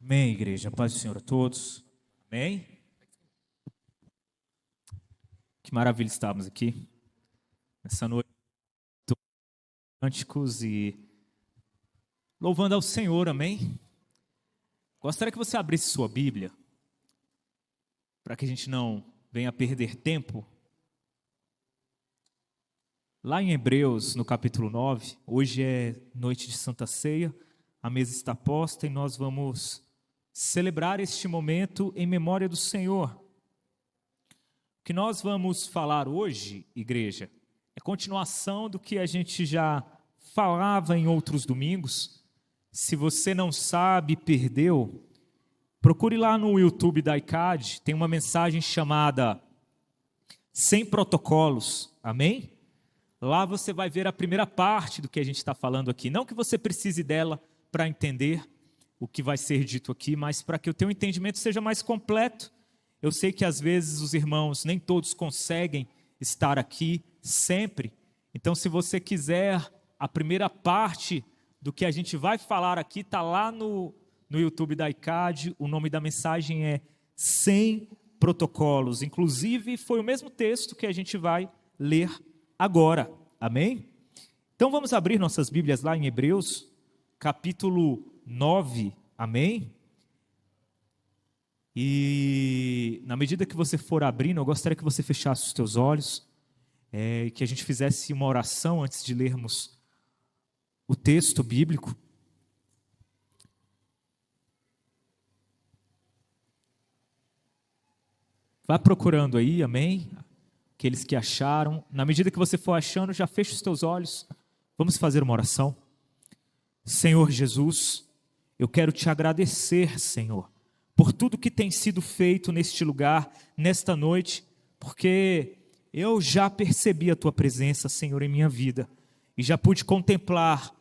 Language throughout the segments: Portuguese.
Amém, igreja. Paz do Senhor a todos. Amém. Que maravilha estarmos aqui nessa noite, cânticos e louvando ao Senhor. Amém. Gostaria que você abrisse sua Bíblia para que a gente não venha perder tempo. Lá em Hebreus, no capítulo 9, hoje é noite de Santa Ceia, a mesa está posta e nós vamos celebrar este momento em memória do Senhor. O que nós vamos falar hoje, igreja, é continuação do que a gente já falava em outros domingos. Se você não sabe, perdeu, procure lá no YouTube da ICAD, tem uma mensagem chamada Sem Protocolos, amém? Lá você vai ver a primeira parte do que a gente está falando aqui. Não que você precise dela para entender o que vai ser dito aqui, mas para que o teu entendimento seja mais completo. Eu sei que às vezes os irmãos, nem todos conseguem estar aqui sempre. Então, se você quiser, a primeira parte do que a gente vai falar aqui está lá no YouTube da ICAD. O nome da mensagem é Sem Protocolos. Inclusive, foi o mesmo texto que a gente vai ler agora. Amém? Então, vamos abrir nossas Bíblias lá em Hebreus, capítulo 9. Amém? E na medida que você for abrindo, eu gostaria que você fechasse os teus olhos, e que a gente fizesse uma oração antes de lermos o texto bíblico. Vá procurando aí, amém? Aqueles que acharam. Na medida que você for achando, já feche os teus olhos. Vamos fazer uma oração. Senhor Jesus, eu quero te agradecer, Senhor, por tudo que tem sido feito neste lugar, nesta noite, porque eu já percebi a tua presença, Senhor, em minha vida, e já pude contemplar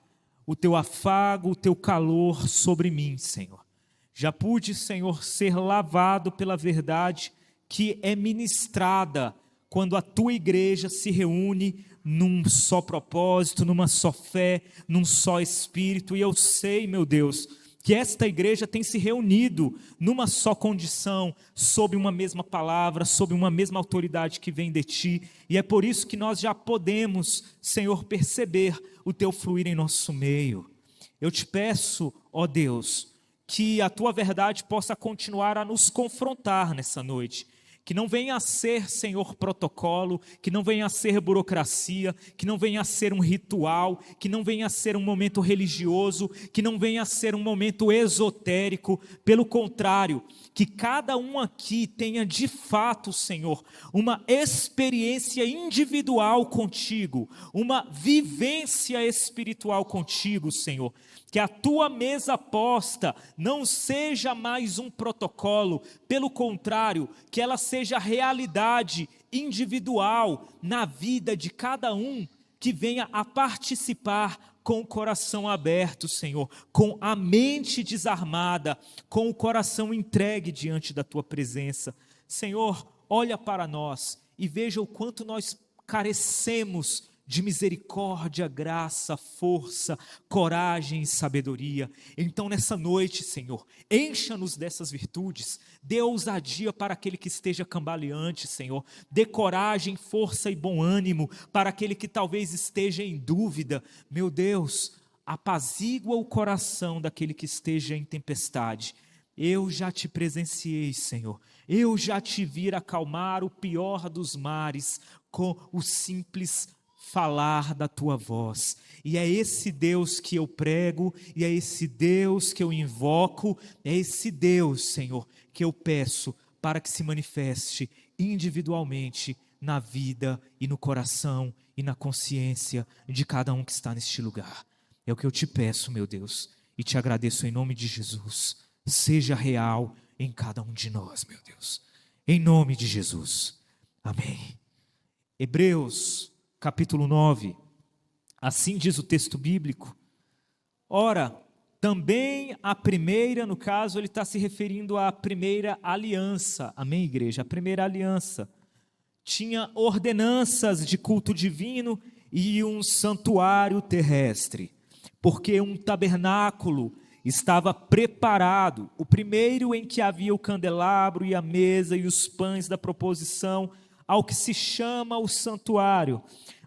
o teu afago, o teu calor sobre mim, Senhor. Já pude, Senhor, ser lavado pela verdade que é ministrada quando a tua igreja se reúne num só propósito, numa só fé, num só espírito. E eu sei, meu Deus, que esta igreja tem se reunido numa só condição, sob uma mesma palavra, sob uma mesma autoridade que vem de ti, e é por isso que nós já podemos, Senhor, perceber o teu fluir em nosso meio. Eu te peço, ó Deus, que a tua verdade possa continuar a nos confrontar nessa noite, que não venha a ser, Senhor, protocolo, que não venha a ser burocracia, que não venha a ser um ritual, que não venha a ser um momento religioso, que não venha a ser um momento esotérico. Pelo contrário, que cada um aqui tenha de fato, Senhor, uma experiência individual contigo, uma vivência espiritual contigo, Senhor. Que a tua mesa posta não seja mais um protocolo, pelo contrário, que ela seja realidade individual na vida de cada um que venha a participar com o coração aberto, Senhor, com a mente desarmada, com o coração entregue diante da tua presença. Senhor, olha para nós e veja o quanto nós carecemos de misericórdia, graça, força, coragem e sabedoria. Então nessa noite, Senhor, encha-nos dessas virtudes, dê ousadia para aquele que esteja cambaleante, Senhor, dê coragem, força e bom ânimo para aquele que talvez esteja em dúvida. Meu Deus, apazigua o coração daquele que esteja em tempestade. Eu já te presenciei, Senhor, eu já te vi acalmar o pior dos mares com o simples falar da tua voz, e é esse Deus que eu prego, e é esse Deus que eu invoco, é esse Deus, Senhor, que eu peço para que se manifeste individualmente na vida e no coração e na consciência de cada um que está neste lugar. É o que eu te peço, meu Deus, e te agradeço em nome de Jesus. Seja real em cada um de nós, meu Deus, em nome de Jesus, amém. Hebreus capítulo 9, assim diz o texto bíblico. Ora, também a primeira, no caso ele está se referindo à primeira aliança, amém, igreja? A primeira aliança tinha ordenanças de culto divino e um santuário terrestre, porque um tabernáculo estava preparado, o primeiro em que havia o candelabro e a mesa e os pães da proposição, ao que se chama o santuário.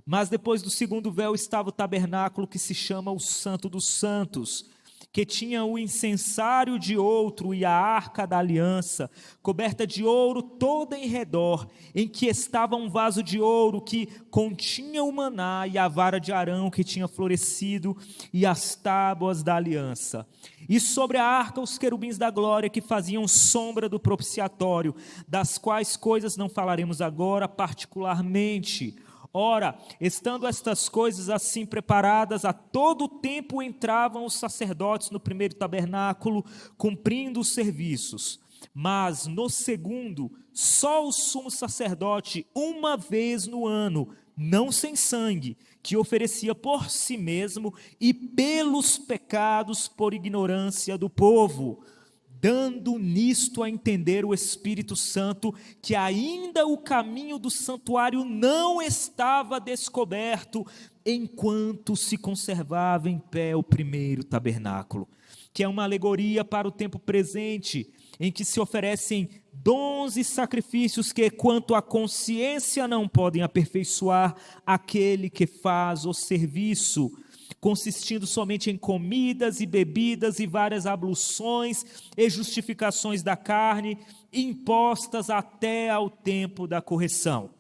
Mas depois do segundo véu estava o tabernáculo, que se chama o Santo dos Santos, que tinha o incensário de outro e a arca da aliança, coberta de ouro toda em redor, em que estava um vaso de ouro que continha o maná e a vara de Arão que tinha florescido e as tábuas da aliança. E sobre a arca os querubins da glória que faziam sombra do propiciatório, das quais coisas não falaremos agora particularmente. Ora, estando estas coisas assim preparadas, a todo tempo entravam os sacerdotes no primeiro tabernáculo, cumprindo os serviços. Mas no segundo, só o sumo sacerdote, uma vez no ano, não sem sangue, que oferecia por si mesmo e pelos pecados por ignorância do povo, dando nisto a entender o Espírito Santo que ainda o caminho do santuário não estava descoberto, enquanto se conservava em pé o primeiro tabernáculo, que é uma alegoria para o tempo presente, em que se oferecem dons e sacrifícios que, quanto à consciência, não podem aperfeiçoar aquele que faz o serviço, consistindo somente em comidas e bebidas e várias abluções e justificações da carne, impostas até ao tempo da correção.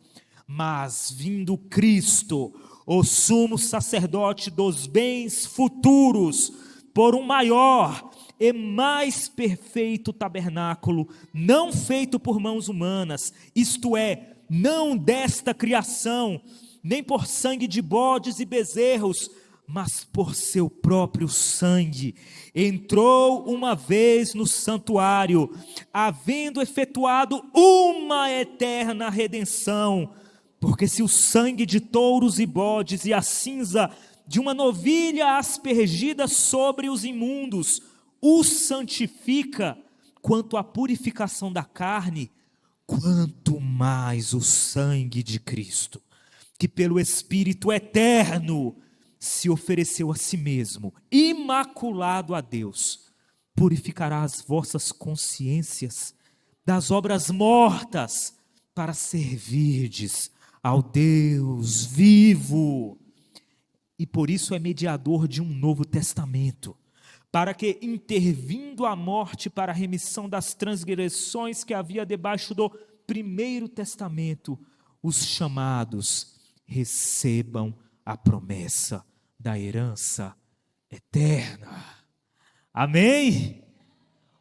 Mas vindo Cristo, o sumo sacerdote dos bens futuros, por um maior e mais perfeito tabernáculo, não feito por mãos humanas, isto é, não desta criação, nem por sangue de bodes e bezerros, mas por seu próprio sangue, entrou uma vez no santuário, havendo efetuado uma eterna redenção, porque se o sangue de touros e bodes e a cinza de uma novilha aspergida sobre os imundos os santifica, quanto à purificação da carne, quanto mais o sangue de Cristo, que pelo Espírito eterno se ofereceu a si mesmo, imaculado a Deus, purificará as vossas consciências das obras mortas, para servirdes ao Deus vivo. E por isso é mediador de um novo testamento, para que, intervindo a morte para a remissão das transgressões que havia debaixo do primeiro testamento, os chamados recebam a promessa da herança eterna. Amém?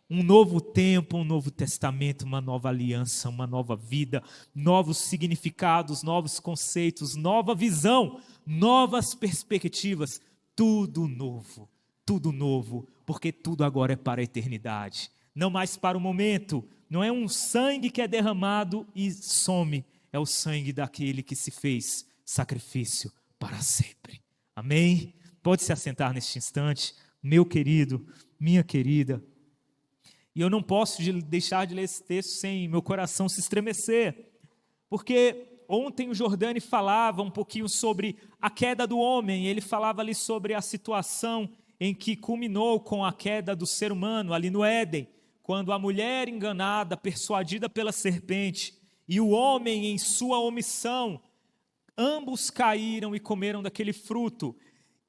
Um novo tempo, um novo testamento, uma nova aliança, uma nova vida, novos significados, novos conceitos, nova visão, novas perspectivas, tudo novo, porque tudo agora é para a eternidade, não mais para o momento. Não é um sangue que é derramado e some, é o sangue daquele que se fez sacrifício para sempre. Amém? Pode se assentar neste instante, meu querido, minha querida. E eu não posso deixar de ler esse texto sem meu coração se estremecer, porque ontem o Jordani falava um pouquinho sobre a queda do homem, ele falava ali sobre a situação em que culminou com a queda do ser humano, ali no Éden, quando a mulher enganada, persuadida pela serpente, e o homem em sua omissão, ambos caíram e comeram daquele fruto.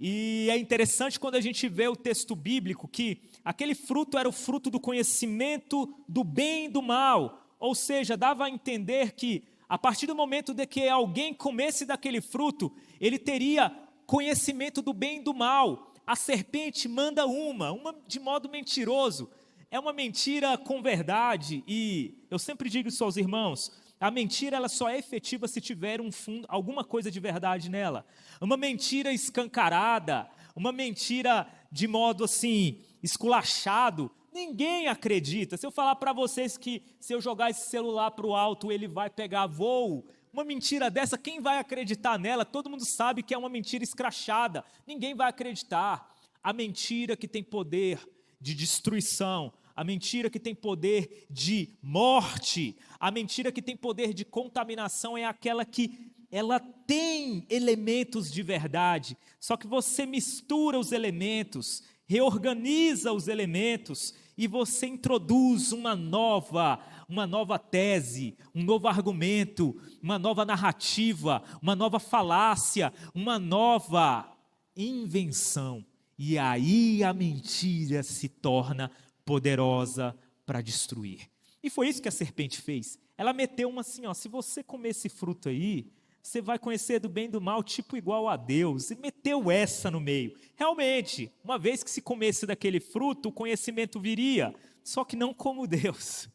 E é interessante quando a gente vê o texto bíblico que aquele fruto era o fruto do conhecimento do bem e do mal, ou seja, dava a entender que a partir do momento de que alguém comesse daquele fruto, ele teria conhecimento do bem e do mal. A serpente manda uma de modo mentiroso, é uma mentira com verdade, e eu sempre digo isso aos irmãos, a mentira ela só é efetiva se tiver um fundo, alguma coisa de verdade nela. Uma mentira escancarada, uma mentira de modo assim, esculachado, ninguém acredita. Se eu falar para vocês que se eu jogar esse celular para o alto, ele vai pegar voo, uma mentira dessa, quem vai acreditar nela? Todo mundo sabe que é uma mentira escrachada, ninguém vai acreditar. A mentira que tem poder de destruição, a mentira que tem poder de morte, a mentira que tem poder de contaminação é aquela que ela tem elementos de verdade, só que você mistura os elementos reorganiza os elementos e você introduz uma nova tese, um novo argumento, uma nova narrativa, uma nova falácia, uma nova invenção. E aí a mentira se torna poderosa para destruir. E foi isso que a serpente fez. Ela meteu uma assim, ó, se você comer esse fruto aí, você vai conhecer do bem e do mal, tipo igual a Deus. E meteu essa no meio. Realmente, uma vez que se comesse daquele fruto, o conhecimento viria, só que não como Deus.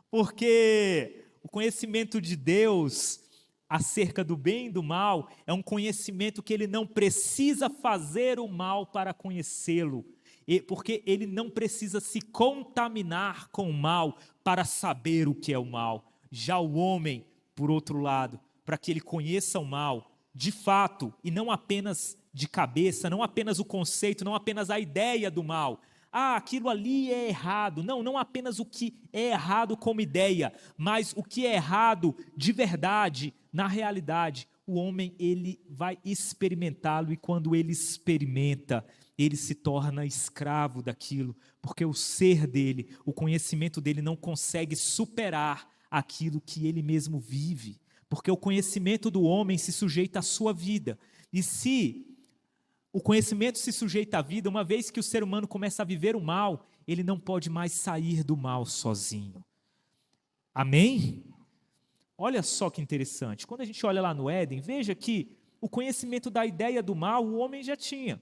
Porque o conhecimento de Deus acerca do bem e do mal é um conhecimento que ele não precisa fazer o mal para conhecê-lo. Porque ele não precisa se contaminar com o mal para saber o que é o mal. Já o homem, por outro lado, para que ele conheça o mal, de fato, e não apenas de cabeça, não apenas o conceito, não apenas a ideia do mal. Ah, aquilo ali é errado. Não, não apenas o que é errado como ideia, mas o que é errado de verdade, na realidade. O homem, ele vai experimentá-lo, e quando ele experimenta, ele se torna escravo daquilo, porque o ser dele, o conhecimento dele não consegue superar aquilo que ele mesmo vive. Porque o conhecimento do homem se sujeita à sua vida. E se o conhecimento se sujeita à vida, uma vez que o ser humano começa a viver o mal, ele não pode mais sair do mal sozinho. Amém? Olha só que interessante. Quando a gente olha lá no Éden, veja que o conhecimento da ideia do mal, o homem já tinha.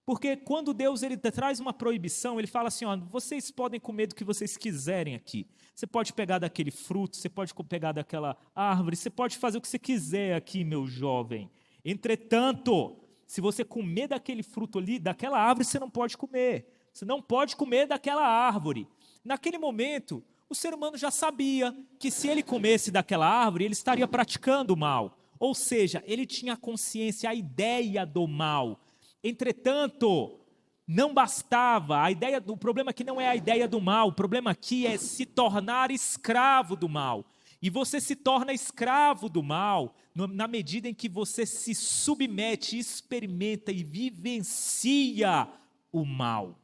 Porque quando Deus ele traz uma proibição, ele fala assim, ó, vocês podem comer do que vocês quiserem aqui. Você pode pegar daquele fruto, você pode pegar daquela árvore, você pode fazer o que você quiser aqui, meu jovem. Entretanto, se você comer daquele fruto ali, daquela árvore, você não pode comer. Você não pode comer daquela árvore. Naquele momento, o ser humano já sabia que se ele comesse daquela árvore, ele estaria praticando o mal. Ou seja, ele tinha a consciência, a ideia do mal. Entretanto, não bastava, o problema aqui não é a ideia do mal, o problema aqui é se tornar escravo do mal. E você se torna escravo do mal na medida em que você se submete, experimenta e vivencia o mal.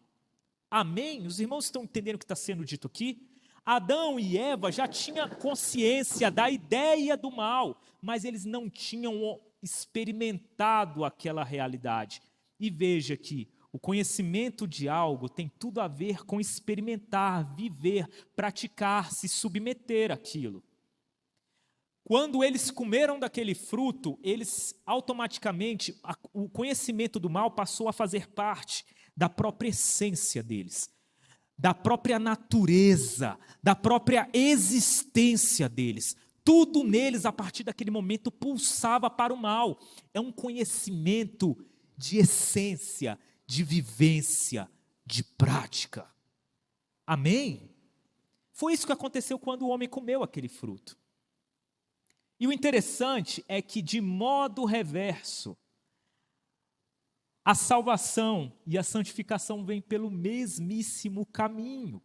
Amém? Os irmãos estão entendendo o que está sendo dito aqui? Adão e Eva já tinham consciência da ideia do mal, mas eles não tinham experimentado aquela realidade. E veja que o conhecimento de algo tem tudo a ver com experimentar, viver, praticar, se submeter àquilo. Quando eles comeram daquele fruto, eles automaticamente, o conhecimento do mal passou a fazer parte da própria essência deles, da própria natureza, da própria existência deles. Tudo neles, a partir daquele momento, pulsava para o mal. É um conhecimento de essência, de vivência, de prática. Amém? Foi isso que aconteceu quando o homem comeu aquele fruto. E o interessante é que, de modo reverso, a salvação e a santificação vêm pelo mesmíssimo caminho.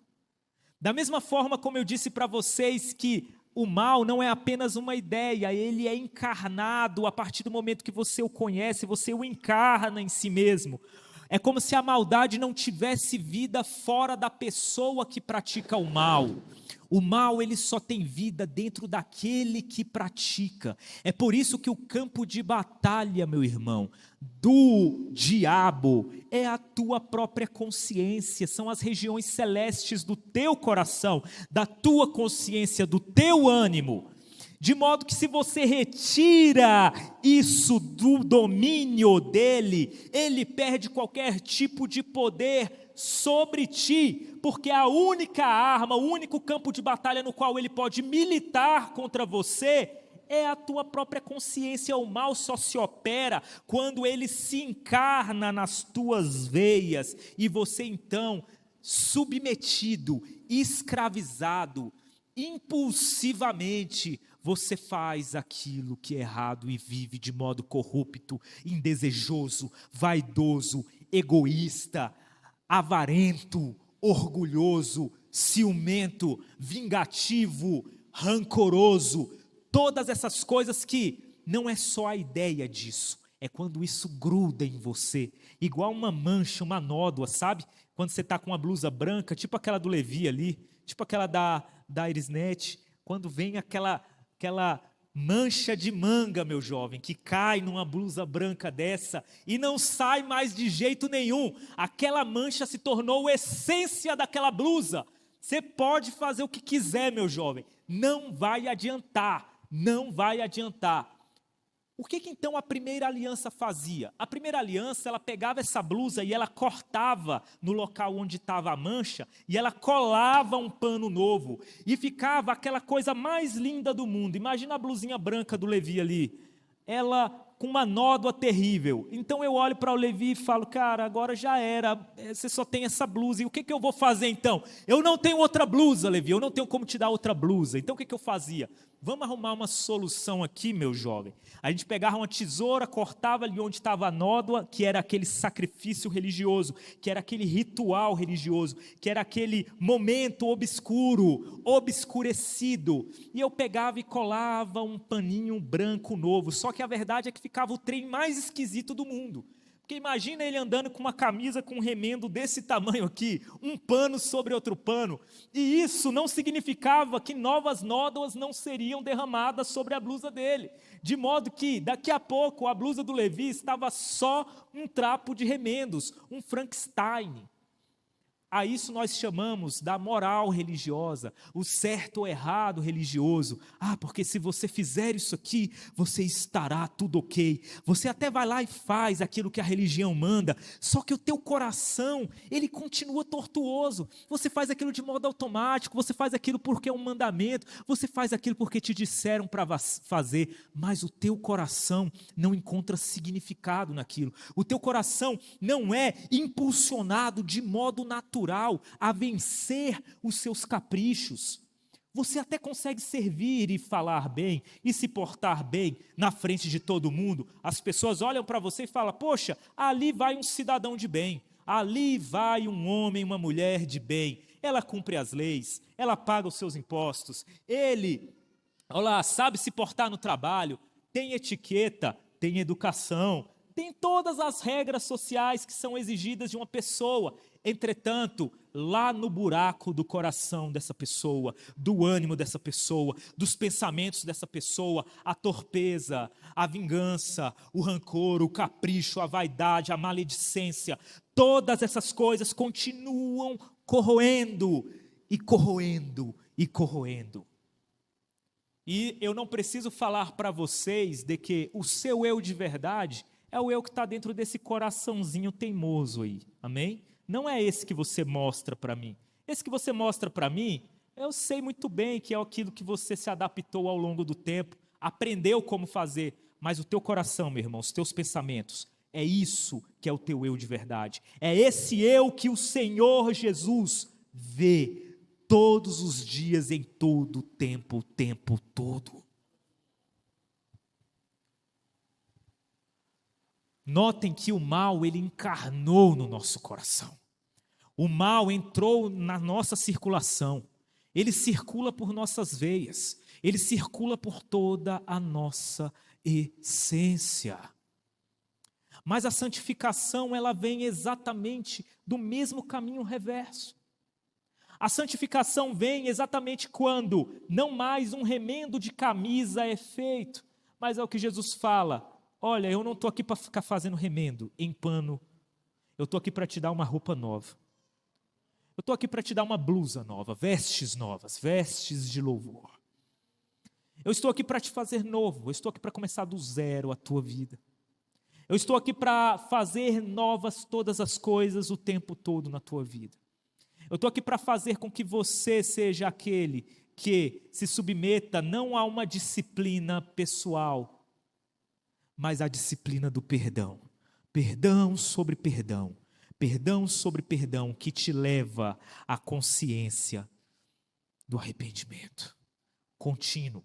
Da mesma forma como eu disse para vocês que o mal não é apenas uma ideia, ele é encarnado a partir do momento que você o conhece, você o encarna em si mesmo. É como se a maldade não tivesse vida fora da pessoa que pratica o mal. O mal, ele só tem vida dentro daquele que pratica. É por isso que o campo de batalha, meu irmão, do diabo é a tua própria consciência, são as regiões celestes do teu coração, da tua consciência, do teu ânimo. De modo que se você retira isso do domínio dele, ele perde qualquer tipo de poder sobre ti, porque a única arma, o único campo de batalha no qual ele pode militar contra você é a tua própria consciência. O mal só se opera quando ele se encarna nas tuas veias e você então, submetido, escravizado, impulsivamente, você faz aquilo que é errado e vive de modo corrupto, indesejoso, vaidoso, egoísta, avarento, orgulhoso, ciumento, vingativo, rancoroso. Todas essas coisas que não é só a ideia disso, é quando isso gruda em você, igual uma mancha, uma nódoa, sabe? quando você está com uma blusa branca, tipo aquela do Levi ali, tipo aquela da Irisnet, quando vem aquela mancha de manga, meu jovem, que cai numa blusa branca dessa e não sai mais de jeito nenhum, aquela mancha se tornou a essência daquela blusa. Você pode fazer o que quiser, meu jovem, não vai adiantar, não vai adiantar. O que então a primeira aliança fazia? A primeira aliança, ela pegava essa blusa e ela cortava no local onde estava a mancha e ela colava um pano novo e ficava aquela coisa mais linda do mundo. Imagina a blusinha branca do Levi ali, ela com uma nódoa terrível. Então eu olho para o Levi e falo, cara, agora já era, você só tem essa blusa, e o que eu vou fazer então? Eu não tenho outra blusa, Levi, eu não tenho como te dar outra blusa. Então o que eu fazia? Vamos arrumar uma solução aqui, meu jovem. A gente pegava uma tesoura, cortava ali onde estava a nódoa, que era aquele sacrifício religioso, que era aquele ritual religioso, que era aquele momento obscuro, obscurecido. E eu pegava e colava um paninho branco novo. Só que a verdade é que ficava o trem mais esquisito do mundo. Porque imagina ele andando com uma camisa com um remendo desse tamanho aqui, um pano sobre outro pano, e isso não significava que novas nódoas não seriam derramadas sobre a blusa dele, de modo que daqui a pouco a blusa do Levi estava só um trapo de remendos, um Frankenstein. A isso nós chamamos da moral religiosa, o certo ou errado religioso. Porque se você fizer isso aqui, você estará tudo ok. Você até vai lá e faz aquilo que a religião manda, só que o teu coração, ele continua tortuoso. Você faz aquilo de modo automático, você faz aquilo porque é um mandamento, você faz aquilo porque te disseram para fazer, mas o teu coração não encontra significado naquilo. O teu coração não é impulsionado de modo natural a vencer os seus caprichos. Você até consegue servir e falar bem e se portar bem na frente de todo mundo. As pessoas olham para você e falam, poxa, ali vai um cidadão de bem, ali vai um homem, uma mulher de bem, ela cumpre as leis, ela paga os seus impostos, ele, olha lá, sabe se portar no trabalho, tem etiqueta, tem educação, tem todas as regras sociais que são exigidas de uma pessoa. Entretanto, lá no buraco do coração dessa pessoa, do ânimo dessa pessoa, dos pensamentos dessa pessoa, a torpeza, a vingança, o rancor, o capricho, a vaidade, a maledicência, todas essas coisas continuam corroendo e corroendo e corroendo. E eu não preciso falar para vocês de que o seu eu de verdade é o eu que está dentro desse coraçãozinho teimoso aí, amém? Não é esse que você mostra para mim. Esse que você mostra para mim, eu sei muito bem que é aquilo que você se adaptou ao longo do tempo, aprendeu como fazer, mas o teu coração, meu irmão, os teus pensamentos, é isso que é o teu eu de verdade. É esse eu que o Senhor Jesus vê todos os dias, em todo o tempo todo. Notem que o mal, ele encarnou no nosso coração. O mal entrou na nossa circulação. Ele circula por nossas veias. Ele circula por toda a nossa essência. Mas a santificação, ela vem exatamente do mesmo caminho reverso. A santificação vem exatamente quando não mais um remendo de camisa é feito, mas é o que Jesus fala. Olha, eu não estou aqui para ficar fazendo remendo em pano. Eu estou aqui para te dar uma roupa nova. Eu estou aqui para te dar uma blusa nova, vestes novas, vestes de louvor. Eu estou aqui para te fazer novo. Eu estou aqui para começar do zero a tua vida. Eu estou aqui para fazer novas todas as coisas o tempo todo na tua vida. Eu estou aqui para fazer com que você seja aquele que se submeta não a uma disciplina pessoal, mas a disciplina do perdão. Perdão sobre perdão. Perdão sobre perdão que te leva à consciência do arrependimento contínuo.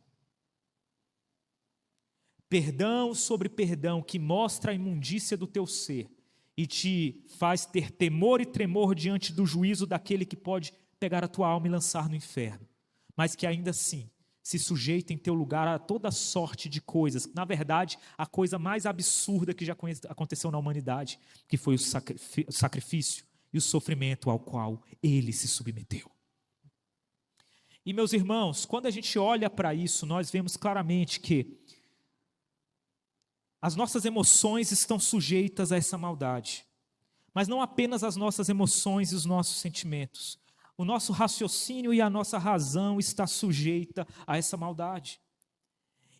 Perdão sobre perdão que mostra a imundícia do teu ser e te faz ter temor e tremor diante do juízo daquele que pode pegar a tua alma e lançar no inferno, mas que ainda assim se sujeita em teu lugar a toda sorte de coisas. Na verdade, a coisa mais absurda que já aconteceu na humanidade, que foi o sacrifício, e o sofrimento ao qual ele se submeteu. E, meus irmãos, quando a gente olha para isso, nós vemos claramente que as nossas emoções estão sujeitas a essa maldade. Mas não apenas as nossas emoções e os nossos sentimentos. O nosso raciocínio e a nossa razão está sujeita a essa maldade.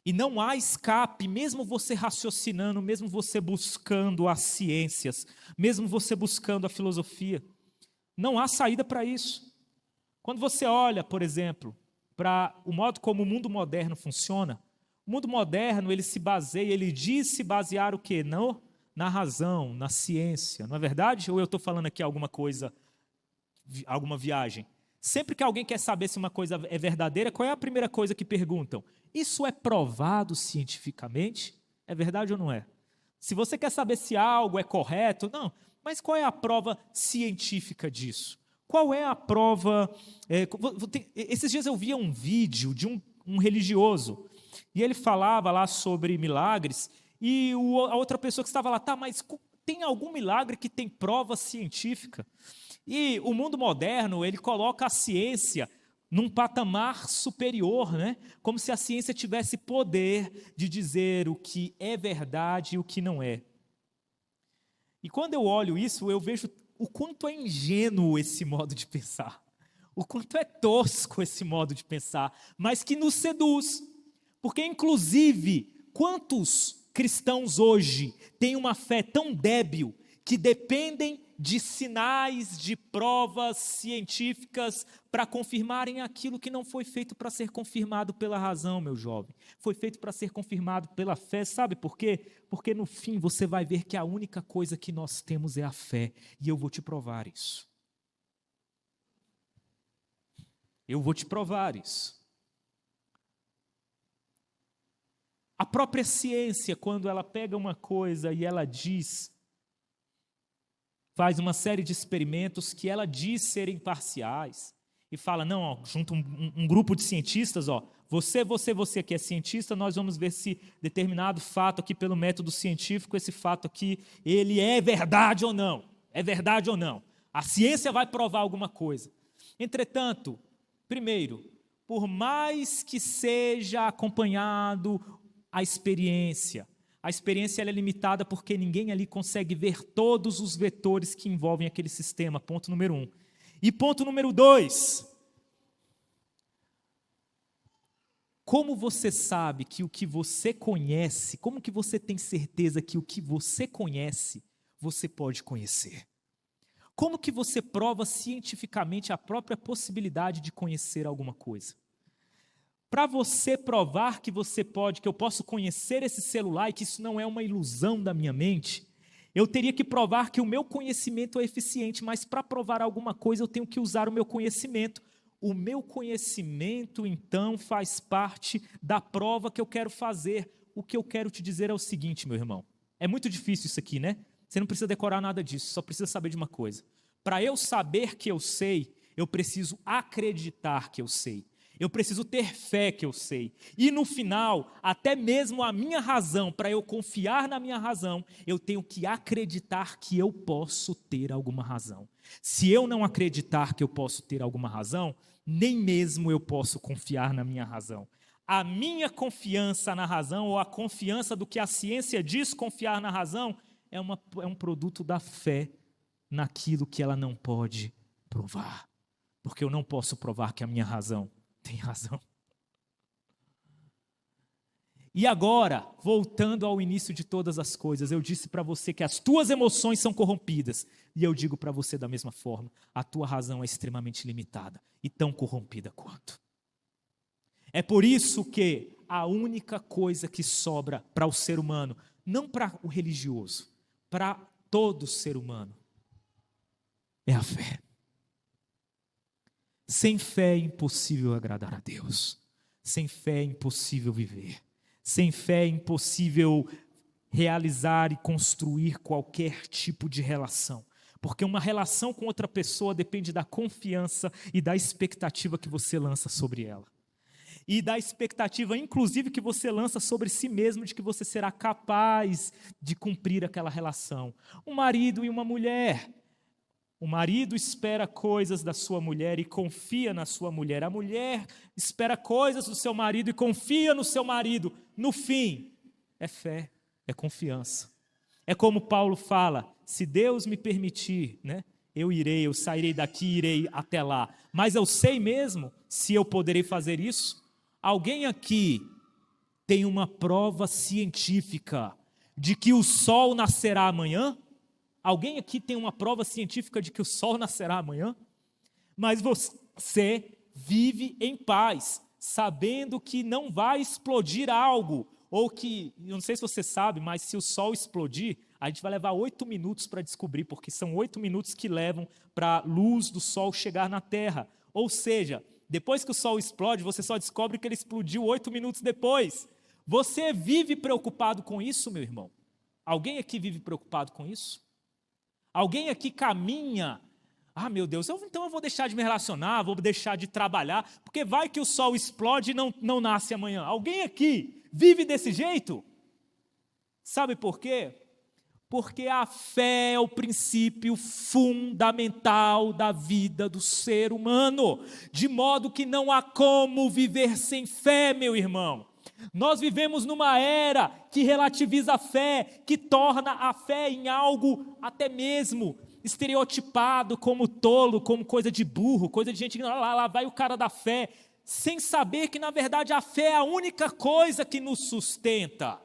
E não há escape, mesmo você raciocinando, mesmo você buscando as ciências, mesmo você buscando a filosofia. Não há saída para isso. Quando você olha, por exemplo, para o modo como o mundo moderno funciona, o mundo moderno, ele diz se basear o quê? Não, na razão, na ciência, não é verdade? Ou eu estou falando aqui alguma coisa, alguma viagem? Sempre que alguém quer saber se uma coisa é verdadeira, qual é a primeira coisa que perguntam? Isso é provado cientificamente? É verdade ou não é? Se você quer saber se algo é correto, não, mas qual é a prova científica disso? Qual é a prova? Esses dias eu via um vídeo de um religioso, e ele falava lá sobre milagres, e a outra pessoa que estava lá, tá, mas tem algum milagre que tem prova científica? E o mundo moderno, ele coloca a ciência num patamar superior, né? Como se a ciência tivesse poder de dizer o que é verdade e o que não é. E quando eu olho isso, eu vejo o quanto é ingênuo esse modo de pensar, o quanto é tosco esse modo de pensar, mas que nos seduz. Porque, inclusive, quantos cristãos hoje têm uma fé tão débil que dependem de sinais, de provas científicas para confirmarem aquilo que não foi feito para ser confirmado pela razão, meu jovem. Foi feito para ser confirmado pela fé. Sabe por quê? Porque no fim você vai ver que a única coisa que nós temos é a fé. E eu vou te provar isso. Eu vou te provar isso. A própria ciência, quando ela pega uma coisa e ela diz, faz uma série de experimentos que ela diz serem parciais, e fala, não, ó, junta um grupo de cientistas, ó, você que é cientista, nós vamos ver se determinado fato aqui pelo método científico, esse fato aqui, ele é verdade ou não. É verdade ou não. A ciência vai provar alguma coisa. Entretanto, primeiro, por mais que seja acompanhado a experiência ela é limitada porque ninguém ali consegue ver todos os vetores que envolvem aquele sistema, ponto número 1. E ponto número 2, como você sabe que o que você conhece, como que você tem certeza que o que você conhece, você pode conhecer? Como que você prova cientificamente a própria possibilidade de conhecer alguma coisa? Para você provar que você pode, que eu posso conhecer esse celular e que isso não é uma ilusão da minha mente, eu teria que provar que o meu conhecimento é eficiente, mas para provar alguma coisa eu tenho que usar o meu conhecimento. O meu conhecimento, então, faz parte da prova que eu quero fazer. O que eu quero te dizer é o seguinte, meu irmão. É muito difícil isso aqui, né? Você não precisa decorar nada disso, só precisa saber de uma coisa. Para eu saber que eu sei, eu preciso acreditar que eu sei. Eu preciso ter fé que eu sei. E no final, até mesmo a minha razão, para eu confiar na minha razão, eu tenho que acreditar que eu posso ter alguma razão. Se eu não acreditar que eu posso ter alguma razão, nem mesmo eu posso confiar na minha razão. A minha confiança na razão, ou a confiança do que a ciência diz confiar na razão, é um produto da fé naquilo que ela não pode provar. Porque eu não posso provar que a minha razão tem razão. E agora, voltando ao início de todas as coisas, eu disse para você que as tuas emoções são corrompidas. E eu digo para você da mesma forma, a tua razão é extremamente limitada e tão corrompida quanto. É por isso que a única coisa que sobra para o ser humano, não para o religioso, para todo ser humano, é a fé. Sem fé é impossível agradar a Deus. Sem fé é impossível viver. Sem fé é impossível realizar e construir qualquer tipo de relação. Porque uma relação com outra pessoa depende da confiança e da expectativa que você lança sobre ela. E da expectativa, inclusive, que você lança sobre si mesmo, de que você será capaz de cumprir aquela relação. Um marido e uma mulher. O marido espera coisas da sua mulher e confia na sua mulher. A mulher espera coisas do seu marido e confia no seu marido. No fim, é fé, é confiança. É como Paulo fala, se Deus me permitir, né, eu sairei daqui e irei até lá. Mas eu sei mesmo se eu poderei fazer isso? Alguém aqui tem uma prova científica de que o sol nascerá amanhã? Alguém aqui tem uma prova científica de que o sol nascerá amanhã? Mas você vive em paz, sabendo que não vai explodir algo, ou que, não sei se você sabe, mas se o sol explodir, a gente vai levar 8 minutos para descobrir, porque são 8 minutos que levam para a luz do sol chegar na Terra. Ou seja, depois que o sol explode, você só descobre que ele explodiu 8 minutos depois. Você vive preocupado com isso, meu irmão? Alguém aqui vive preocupado com isso? Alguém aqui caminha, meu Deus, então eu vou deixar de me relacionar, vou deixar de trabalhar, porque vai que o sol explode e não nasce amanhã. Alguém aqui vive desse jeito? Sabe por quê? Porque a fé é o princípio fundamental da vida do ser humano, de modo que não há como viver sem fé, meu irmão. Nós vivemos numa era que relativiza a fé, que torna a fé em algo até mesmo estereotipado como tolo, como coisa de burro, coisa de gente que lá vai o cara da fé, sem saber que na verdade a fé é a única coisa que nos sustenta.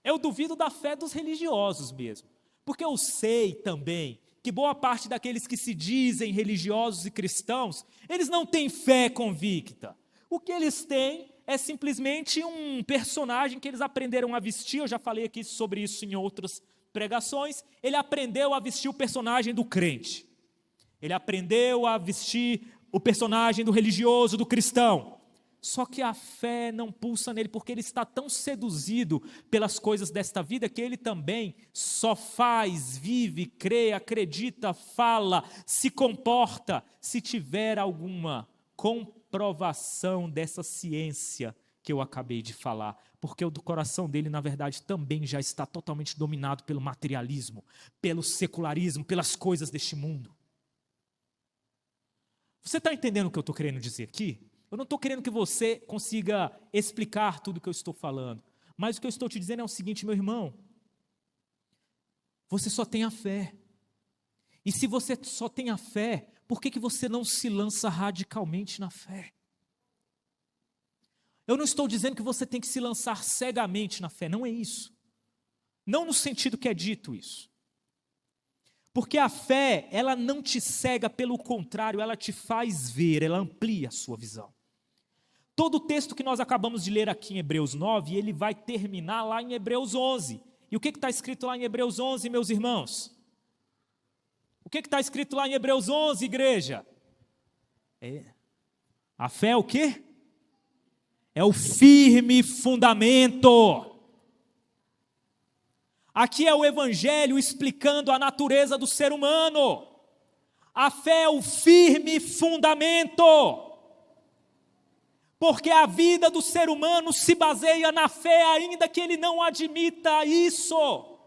Eu duvido da fé dos religiosos mesmo, porque eu sei também que boa parte daqueles que se dizem religiosos e cristãos, eles não têm fé convicta. O que eles têm é simplesmente um personagem que eles aprenderam a vestir. Eu já falei aqui sobre isso em outras pregações. Ele aprendeu a vestir o personagem do crente. Ele aprendeu a vestir o personagem do religioso, do cristão. Só que a fé não pulsa nele, porque ele está tão seduzido pelas coisas desta vida, que ele também só faz, vive, crê, acredita, fala, se comporta, se tiver alguma comprovação dessa ciência que eu acabei de falar, porque o coração dele, na verdade, também já está totalmente dominado pelo materialismo, pelo secularismo, pelas coisas deste mundo. Você está entendendo o que eu estou querendo dizer aqui? Eu não estou querendo que você consiga explicar tudo o que eu estou falando, mas o que eu estou te dizendo é o seguinte, meu irmão, você só tem a fé, e se você só tem a fé, por que você não se lança radicalmente na fé? Eu não estou dizendo que você tem que se lançar cegamente na fé, não é isso. Não no sentido que é dito isso. Porque a fé, ela não te cega, pelo contrário, ela te faz ver, ela amplia a sua visão. Todo o texto que nós acabamos de ler aqui em Hebreus 9, ele vai terminar lá em Hebreus 11. E o que está escrito lá em Hebreus 11, meus irmãos? O que está escrito lá em Hebreus 11, igreja? A fé é o quê? É o firme fundamento. Aqui é o Evangelho explicando a natureza do ser humano. A fé é o firme fundamento. Porque a vida do ser humano se baseia na fé, ainda que ele não admita isso.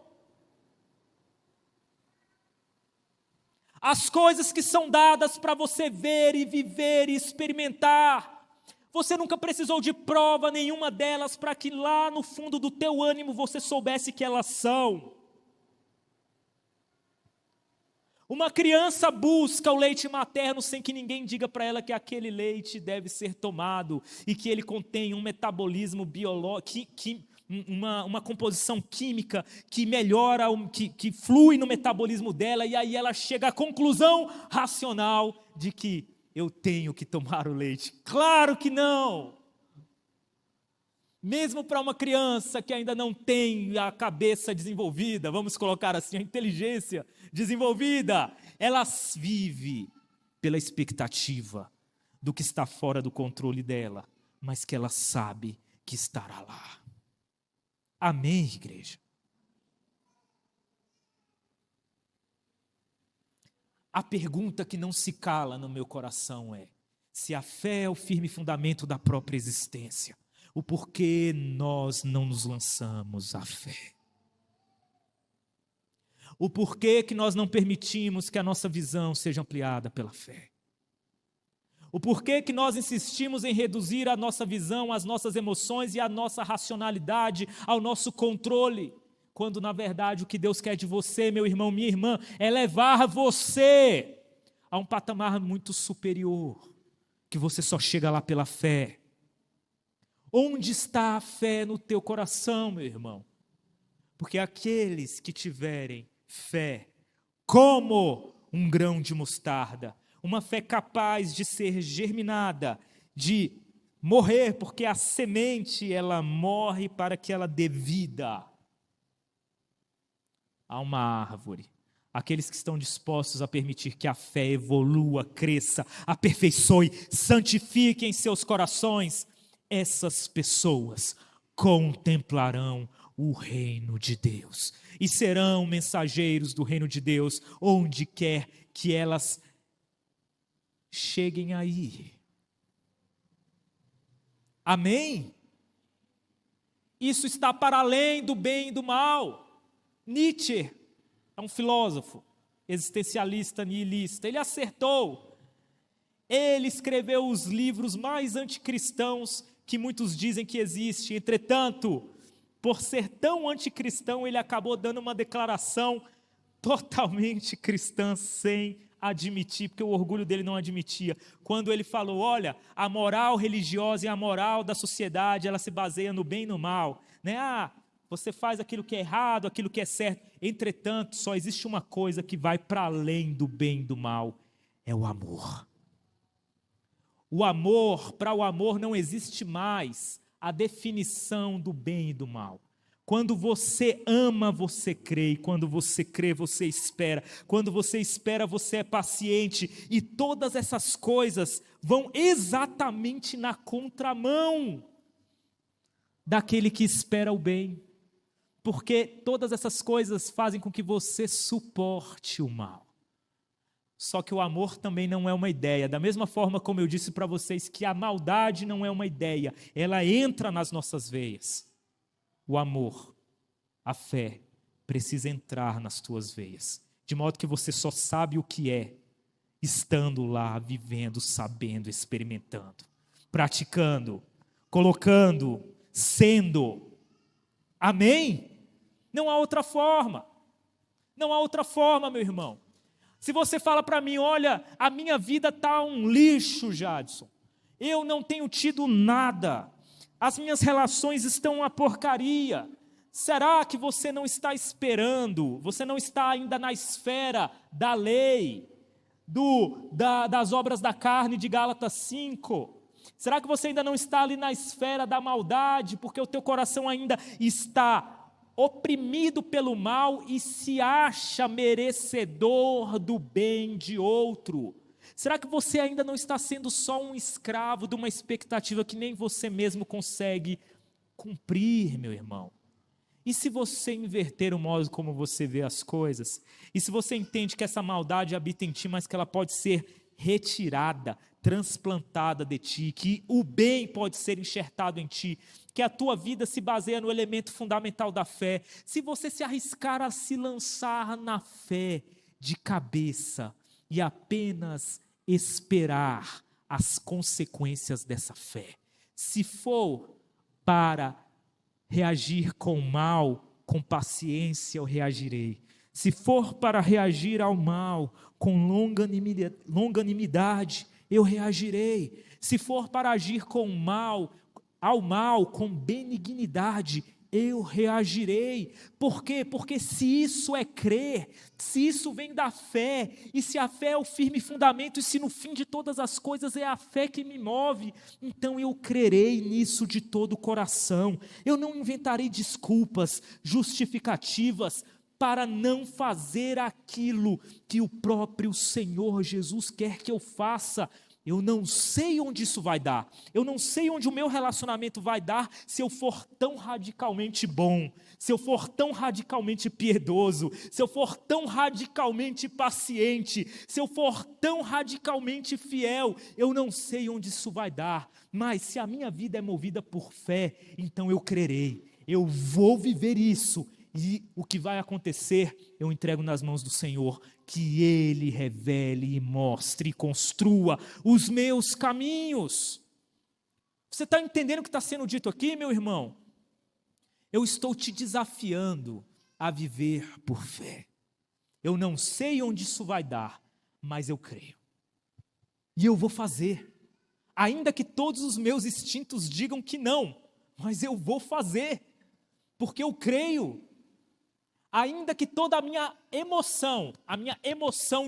As coisas que são dadas para você ver e viver e experimentar, você nunca precisou de prova nenhuma delas para que lá no fundo do teu ânimo você soubesse que elas são. Uma criança busca o leite materno sem que ninguém diga para ela que aquele leite deve ser tomado e que ele contém um metabolismo biológico, uma composição química que melhora, que flui no metabolismo dela, e aí ela chega à conclusão racional de que eu tenho que tomar o leite. Claro que não! Mesmo para uma criança que ainda não tem a cabeça desenvolvida, vamos colocar assim, a inteligência desenvolvida, ela vive pela expectativa do que está fora do controle dela, mas que ela sabe que estará lá. Amém, igreja? A pergunta que não se cala no meu coração é: se a fé é o firme fundamento da própria existência, o porquê nós não nos lançamos à fé? O porquê que nós não permitimos que a nossa visão seja ampliada pela fé. O porquê que nós insistimos em reduzir a nossa visão, as nossas emoções e a nossa racionalidade ao nosso controle, quando na verdade o que Deus quer de você, meu irmão, minha irmã, é levar você a um patamar muito superior, que você só chega lá pela fé. Onde está a fé no teu coração, meu irmão? Porque aqueles que tiverem fé, como um grão de mostarda, uma fé capaz de ser germinada, de morrer, porque a semente, ela morre para que ela dê vida a uma árvore. Aqueles que estão dispostos a permitir que a fé evolua, cresça, aperfeiçoe, santifique em seus corações, essas pessoas contemplarão o reino de Deus e serão mensageiros do reino de Deus onde quer que elas cheguem aí. Amém? Isso está para além do bem e do mal. Nietzsche é um filósofo existencialista, nihilista. Ele acertou. Ele escreveu os livros mais anticristãos que muitos dizem que existem. Entretanto, por ser tão anticristão, ele acabou dando uma declaração totalmente cristã, sem admitir, porque o orgulho dele não admitia. Quando ele falou, olha, a moral religiosa e a moral da sociedade, ela se baseia no bem e no mal. Né? Você faz aquilo que é errado, aquilo que é certo. Entretanto, só existe uma coisa que vai para além do bem e do mal, é o amor. O amor, para o amor não existe mais a definição do bem e do mal. Quando você ama, você crê, e quando você crê, você espera. Quando você espera, você é paciente, e todas essas coisas vão exatamente na contramão daquele que espera o bem, porque todas essas coisas fazem com que você suporte o mal. Só que o amor também não é uma ideia, da mesma forma como eu disse para vocês que a maldade não é uma ideia, ela entra nas nossas veias. O amor, a fé, precisa entrar nas tuas veias, de modo que você só sabe o que é, estando lá, vivendo, sabendo, experimentando, praticando, colocando, sendo. Amém? Não há outra forma. Não há outra forma, meu irmão. Se você fala para mim, olha, a minha vida está um lixo, Jadson. Eu não tenho tido nada. As minhas relações estão uma porcaria. Será que você não está esperando? Você não está ainda na esfera da lei, das obras da carne de Gálatas 5? Será que você ainda não está ali na esfera da maldade, porque o teu coração ainda está oprimido pelo mal e se acha merecedor do bem de outro? Será que você ainda não está sendo só um escravo de uma expectativa que nem você mesmo consegue cumprir, meu irmão? E se você inverter o modo como você vê as coisas, e se você entende que essa maldade habita em ti, mas que ela pode ser retirada, transplantada de ti, que o bem pode ser enxertado em ti, que a tua vida se baseia no elemento fundamental da fé, se você se arriscar a se lançar na fé de cabeça e apenas esperar as consequências dessa fé, se for para reagir com mal, com paciência eu reagirei. Se for para reagir ao mal com longanimidade, eu reagirei. Se for para agir ao mal com benignidade, eu reagirei. Por quê? Porque se isso é crer, se isso vem da fé, e se a fé é o firme fundamento, e se no fim de todas as coisas é a fé que me move, então eu crerei nisso de todo o coração. Eu não inventarei desculpas, justificativas, para não fazer aquilo que o próprio Senhor Jesus quer que eu faça. Eu não sei onde isso vai dar, eu não sei onde o meu relacionamento vai dar se eu for tão radicalmente bom, se eu for tão radicalmente piedoso, se eu for tão radicalmente paciente, se eu for tão radicalmente fiel, eu não sei onde isso vai dar, mas se a minha vida é movida por fé, então eu crerei, eu vou viver isso, E o que vai acontecer, eu entrego nas mãos do Senhor, que Ele revele e mostre e construa os meus caminhos. Você está entendendo o que está sendo dito aqui, meu irmão? Eu estou te desafiando a viver por fé. Eu não sei onde isso vai dar, mas eu creio. E eu vou fazer. Ainda que todos os meus instintos digam que não, mas eu vou fazer, porque eu creio. Ainda que toda a minha emoção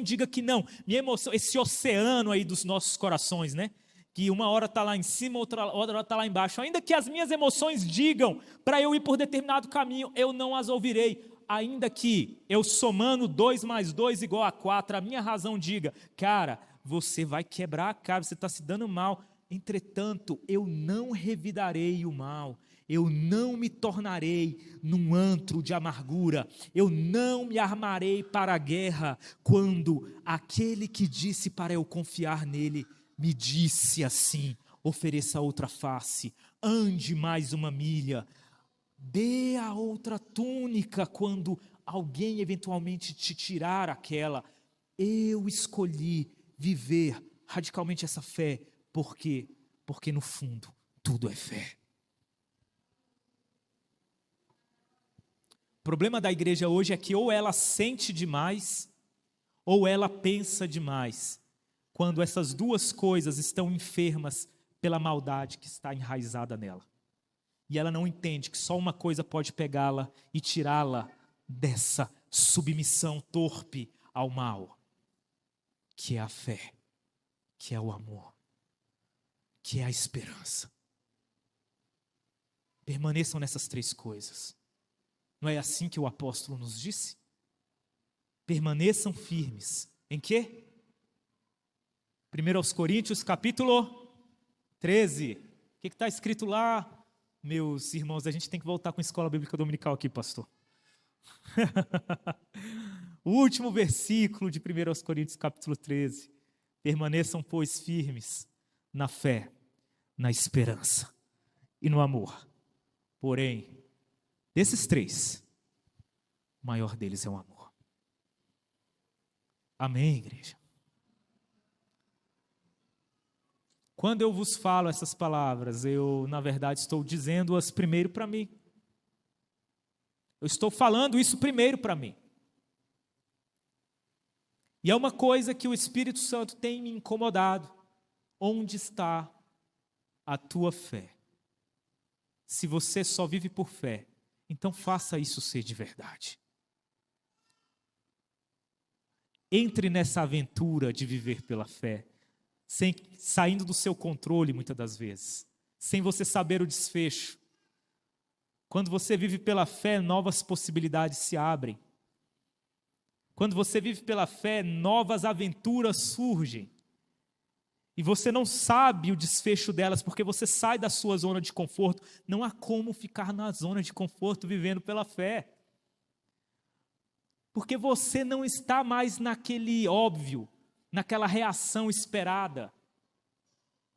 diga que não, minha emoção, esse oceano aí dos nossos corações, né? Que uma hora está lá em cima, outra hora está lá embaixo. Ainda que as minhas emoções digam para eu ir por determinado caminho, eu não as ouvirei. Ainda que eu somando 2 mais 2 igual a 4, a minha razão diga, cara, você vai quebrar a cara, você está se dando mal. Entretanto, eu não revidarei o mal, eu não me tornarei num antro de amargura, eu não me armarei para a guerra, quando aquele que disse para eu confiar nele, me disse assim, ofereça outra face, ande mais 1 milha, dê a outra túnica quando alguém eventualmente te tirar aquela. Eu escolhi viver radicalmente essa fé. Por quê? Porque no fundo tudo é fé. O problema da igreja hoje é que ou ela sente demais, ou ela pensa demais, quando essas duas coisas estão enfermas pela maldade que está enraizada nela. E ela não entende que só uma coisa pode pegá-la e tirá-la dessa submissão torpe ao mal, que é a fé, que é o amor, que é a esperança. Permaneçam nessas 3 coisas. Não é assim que o apóstolo nos disse? Permaneçam firmes. Em quê? 1 Coríntios capítulo 13. O que está escrito lá? Meus irmãos, a gente tem que voltar com a escola bíblica dominical aqui, pastor. O último versículo de 1 Coríntios capítulo 13. Permaneçam, pois, firmes na fé, na esperança e no amor. Porém, desses 3, o maior deles é o amor. Amém, igreja? Quando eu vos falo essas palavras, eu, na verdade, estou dizendo-as primeiro para mim. Eu estou falando isso primeiro para mim. E é uma coisa que o Espírito Santo tem me incomodado. Onde está a tua fé? Se você só vive por fé, então faça isso ser de verdade. Entre nessa aventura de viver pela fé, saindo do seu controle muitas das vezes, sem você saber o desfecho. Quando você vive pela fé, novas possibilidades se abrem. Quando você vive pela fé, novas aventuras surgem. E você não sabe o desfecho delas, porque você sai da sua zona de conforto. Não há como ficar na zona de conforto vivendo pela fé. Porque você não está mais naquele óbvio, naquela reação esperada.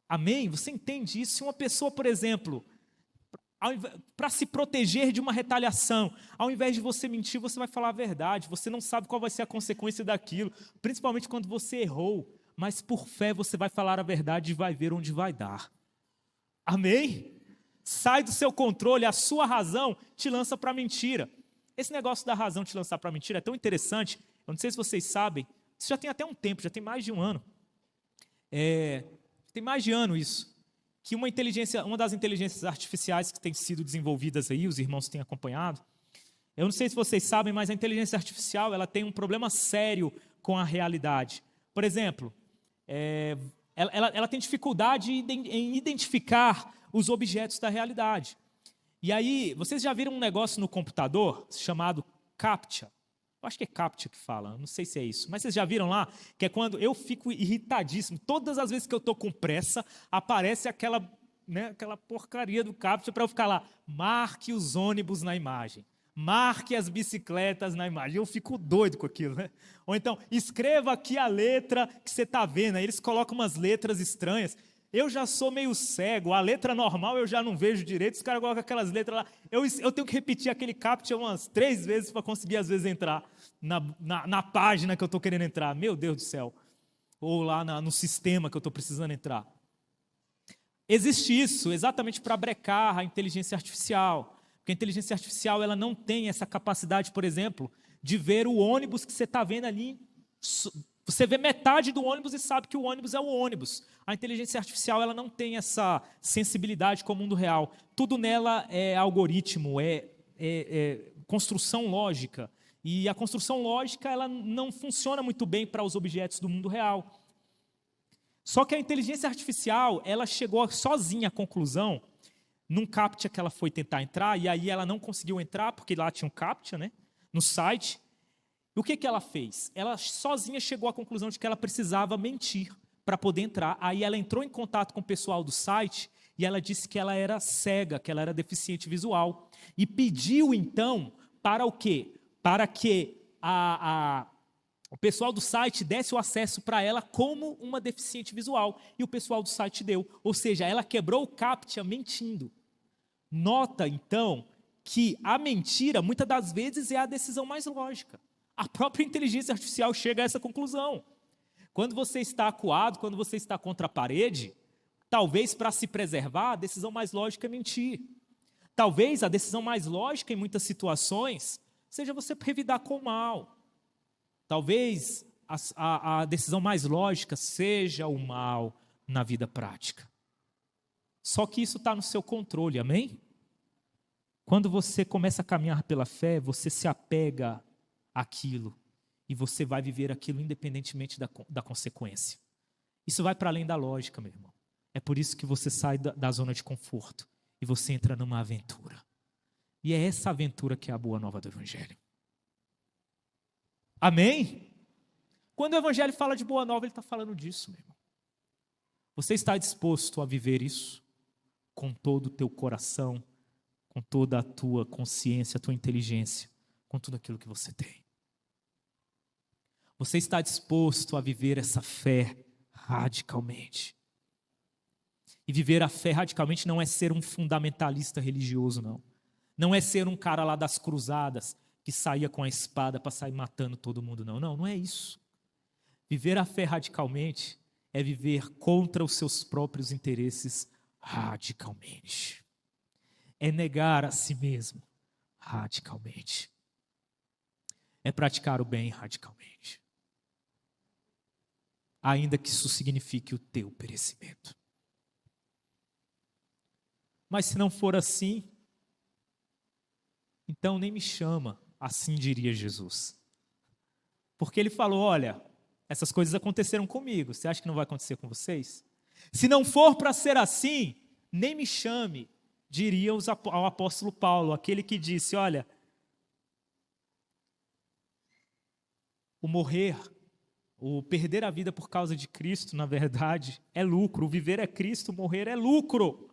Amém? Você entende isso? Se uma pessoa, por exemplo, para se proteger de uma retaliação, ao invés de você mentir, você vai falar a verdade. Você não sabe qual vai ser a consequência daquilo, principalmente quando você errou. Mas por fé você vai falar a verdade e vai ver onde vai dar. Amém? Sai do seu controle, a sua razão te lança para a mentira. Esse negócio da razão te lançar para a mentira é tão interessante. Eu não sei se vocês sabem, isso já tem até um tempo, já tem mais de um ano. Tem mais de ano isso. Que uma das inteligências artificiais que tem sido desenvolvidas aí, os irmãos têm acompanhado. Eu não sei se vocês sabem, mas a inteligência artificial ela tem um problema sério com a realidade. Por exemplo, ela tem dificuldade em identificar os objetos da realidade. E aí, vocês já viram um negócio no computador chamado CAPTCHA? Eu acho que é CAPTCHA que fala, não sei se é isso. Mas vocês já viram lá? Que é quando eu fico irritadíssimo. Todas as vezes que eu estou com pressa, aparece aquela porcaria do CAPTCHA para eu ficar lá. Marque os ônibus na imagem. Marque as bicicletas na imagem. Eu fico doido com aquilo, né? Ou então, escreva aqui a letra que você está vendo. Aí eles colocam umas letras estranhas. Eu já sou meio cego, a letra normal eu já não vejo direito, os caras colocam aquelas letras lá. Eu tenho que repetir aquele captcha umas 3 vezes para conseguir, às vezes, entrar na página que eu estou querendo entrar. Meu Deus do céu. Ou lá no sistema que eu estou precisando entrar. Existe isso exatamente para brecar a inteligência artificial. Porque a inteligência artificial ela não tem essa capacidade, por exemplo, de ver o ônibus que você está vendo ali. Você vê metade do ônibus e sabe que o ônibus é o ônibus. A inteligência artificial ela não tem essa sensibilidade com o mundo real. Tudo nela é algoritmo, é construção lógica. E a construção lógica ela não funciona muito bem para os objetos do mundo real. Só que a inteligência artificial ela chegou sozinha à conclusão, num CAPTCHA que ela foi tentar entrar, e aí ela não conseguiu entrar, porque lá tinha um CAPTCHA, né, no site. E o que ela fez? Ela sozinha chegou à conclusão de que ela precisava mentir para poder entrar. Aí ela entrou em contato com o pessoal do site e ela disse que ela era cega, que ela era deficiente visual. E pediu, então, para o quê? Para que o pessoal do site desse o acesso para ela como uma deficiente visual. E o pessoal do site deu. Ou seja, ela quebrou o CAPTCHA mentindo. Nota, então, que a mentira, muitas das vezes, é a decisão mais lógica. A própria inteligência artificial chega a essa conclusão. Quando você está acuado, quando você está contra a parede, talvez para se preservar, a decisão mais lógica é mentir. Talvez a decisão mais lógica em muitas situações seja você revidar com o mal. Talvez a decisão mais lógica seja o mal na vida prática. Só que isso está no seu controle, amém? Quando você começa a caminhar pela fé, você se apega àquilo e você vai viver aquilo independentemente da consequência. Isso vai para além da lógica, meu irmão. É por isso que você sai da zona de conforto e você entra numa aventura. E é essa aventura que é a boa nova do Evangelho. Amém? Quando o Evangelho fala de boa nova, ele está falando disso, meu irmão. Você está disposto a viver isso com todo o teu coração, com toda a tua consciência, a tua inteligência, com tudo aquilo que você tem? Você está disposto a viver essa fé radicalmente? E viver a fé radicalmente não é ser um fundamentalista religioso, não. Não é ser um cara lá das cruzadas que saía com a espada para sair matando todo mundo, não. Não é isso. Viver a fé radicalmente é viver contra os seus próprios interesses radicalmente. É negar a si mesmo radicalmente. É praticar o bem radicalmente. Ainda que isso signifique o teu perecimento. Mas se não for assim, então nem me chama, assim diria Jesus. Porque ele falou, olha, essas coisas aconteceram comigo, você acha que não vai acontecer com vocês? Se não for para ser assim, nem me chame, diria ao apóstolo Paulo, aquele que disse, olha, o morrer, o perder a vida por causa de Cristo, na verdade, é lucro. O viver é Cristo, o morrer é lucro.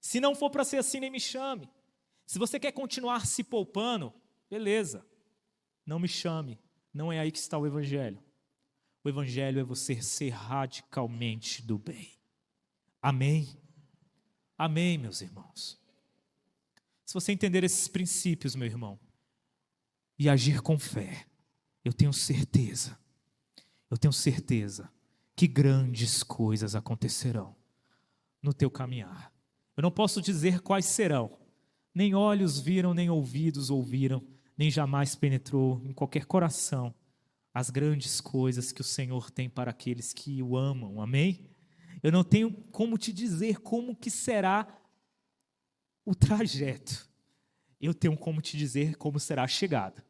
Se não for para ser assim, nem me chame. Se você quer continuar se poupando, beleza, não me chame. Não é aí que está o Evangelho. O Evangelho é você ser radicalmente do bem. Amém? Amém, meus irmãos. Se você entender esses princípios, meu irmão, e agir com fé, eu tenho certeza que grandes coisas acontecerão no teu caminhar. Eu não posso dizer quais serão, nem olhos viram, nem ouvidos ouviram, nem jamais penetrou em qualquer coração as grandes coisas que o Senhor tem para aqueles que o amam, amém? Eu não tenho como te dizer como que será o trajeto, eu tenho como te dizer como será a chegada.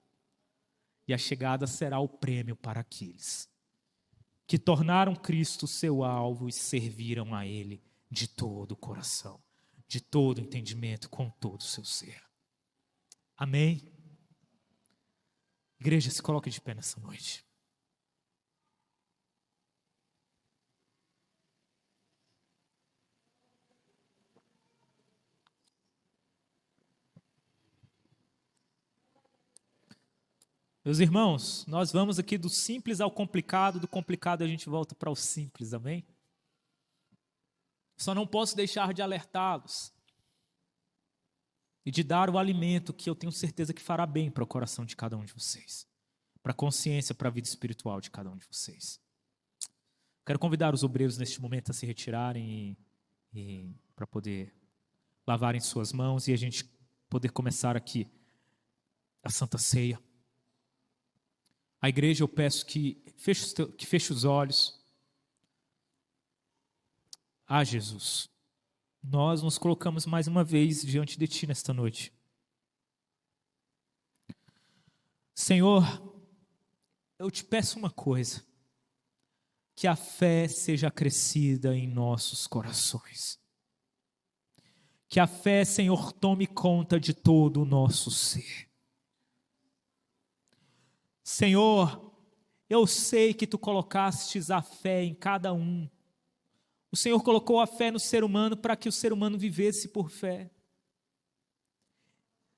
E a chegada será o prêmio para aqueles que tornaram Cristo seu alvo e serviram a Ele de todo o coração, de todo o entendimento, com todo o seu ser. Amém? Igreja, se coloque de pé nessa noite. Meus irmãos, nós vamos aqui do simples ao complicado, do complicado a gente volta para o simples, amém? Só não posso deixar de alertá-los e de dar o alimento que eu tenho certeza que fará bem para o coração de cada um de vocês, para a consciência, para a vida espiritual de cada um de vocês. Quero convidar os obreiros neste momento a se retirarem e para poder lavarem suas mãos e a gente poder começar aqui a Santa Ceia. A igreja, eu peço que feche os olhos. Ah, Jesus, nós nos colocamos mais uma vez diante de Ti nesta noite. Senhor, eu te peço uma coisa, que a fé seja acrescida em nossos corações. Que a fé, Senhor, tome conta de todo o nosso ser. Senhor, eu sei que Tu colocastes a fé em cada um. O Senhor colocou a fé no ser humano para que o ser humano vivesse por fé.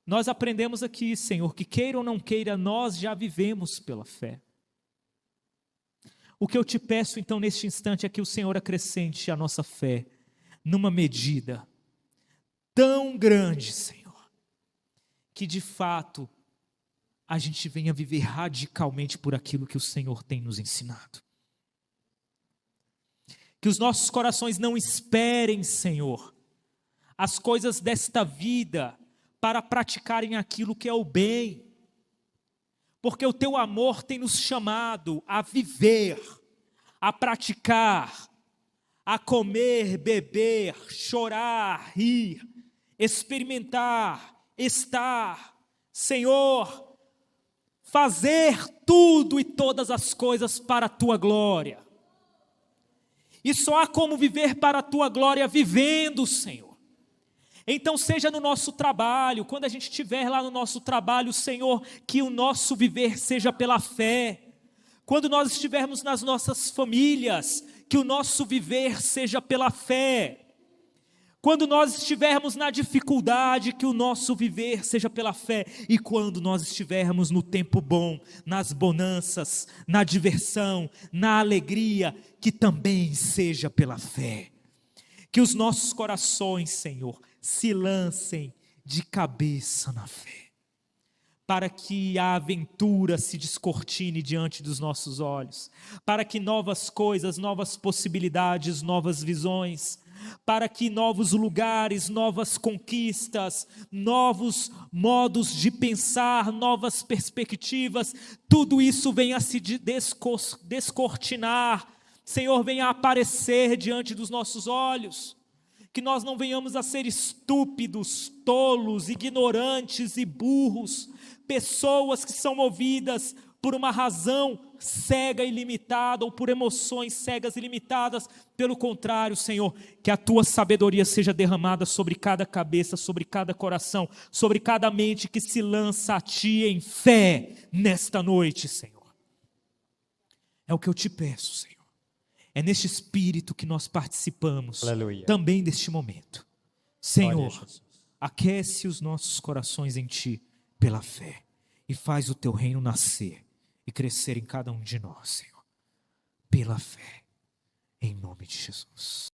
Nós aprendemos aqui, Senhor, que queira ou não queira, nós já vivemos pela fé. O que eu te peço então neste instante é que o Senhor acrescente a nossa fé numa medida tão grande, Senhor, que de fato a gente venha viver radicalmente por aquilo que o Senhor tem nos ensinado. Que os nossos corações não esperem, Senhor, as coisas desta vida para praticarem aquilo que é o bem, porque o Teu amor tem nos chamado a viver, a praticar, a comer, beber, chorar, rir, experimentar, estar, Senhor, fazer tudo e todas as coisas para a Tua glória. E só há como viver para a Tua glória vivendo, Senhor. Então seja no nosso trabalho, quando a gente estiver lá no nosso trabalho, Senhor, que o nosso viver seja pela fé. Quando nós estivermos nas nossas famílias, que o nosso viver seja pela fé. Quando nós estivermos na dificuldade, que o nosso viver seja pela fé. E quando nós estivermos no tempo bom, nas bonanças, na diversão, na alegria, que também seja pela fé. Que os nossos corações, Senhor, se lancem de cabeça na fé, para que a aventura se descortine diante dos nossos olhos, para que novas coisas, novas possibilidades, novas visões, para que novos lugares, novas conquistas, novos modos de pensar, novas perspectivas, tudo isso venha a se descortinar, Senhor, venha a aparecer diante dos nossos olhos, que nós não venhamos a ser estúpidos, tolos, ignorantes e burros, pessoas que são movidas por uma razão cega e limitada, ou por emoções cegas e limitadas. Pelo contrário, Senhor, que a Tua sabedoria seja derramada sobre cada cabeça, sobre cada coração, sobre cada mente que se lança a Ti em fé nesta noite, Senhor. É o que eu te peço, Senhor. É neste espírito que nós participamos. Aleluia. Também deste momento. Senhor, aquece os nossos corações em Ti pela fé e faz o Teu reino nascer e crescer em cada um de nós, Senhor, pela fé, em nome de Jesus.